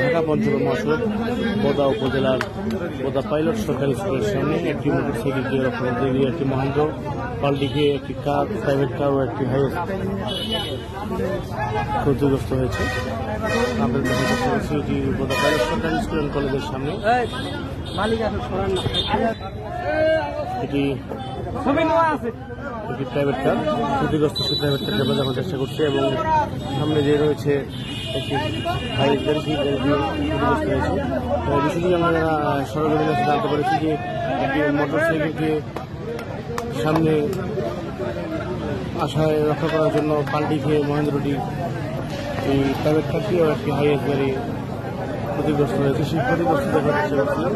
ঢাকা পঞ্চগড় মহাসড়ক বোদা উপজেলার বোদা পাইলট সরকারি স্কুলের সামনে একটি মোটরসাইকেল দিয়ে একটি মহেন্দ্র পাল্টি খেয়ে একটি কার, প্রাইভেট কার ও একটি হাইওয়ে ক্ষতিগ্রস্ত হয়েছে। আমরা এটি বোদা পাইলট সরকারি স্কুল অ্যান্ড কলেজের সামনে। এটি প্রাইভেট কার, ক্ষতিগ্রস্ত সেই প্রাইভেট কারকে বাঁচানোর চেষ্টা করছে এবং সামনে যে রয়েছে একটি হাইওয়ে গাড়ি, সেই গাড়ি দিয়ে ক্ষতিগ্রস্ত হয়েছে। বিষয়টি আমরা সরকারি জানতে পেরেছি যে একটি মোটরসাইকেলকে সামনে আশায় রক্ষা করার জন্য পাল্টি খেয়ে মহেন্দ্রটি এই প্রাইভেট কারটি ও একটি হাইওয়ে গাড়ি ক্ষতিগ্রস্ত হয়েছে। সেই ক্ষতিগ্রস্ত দেখার চেষ্টা করছিলাম।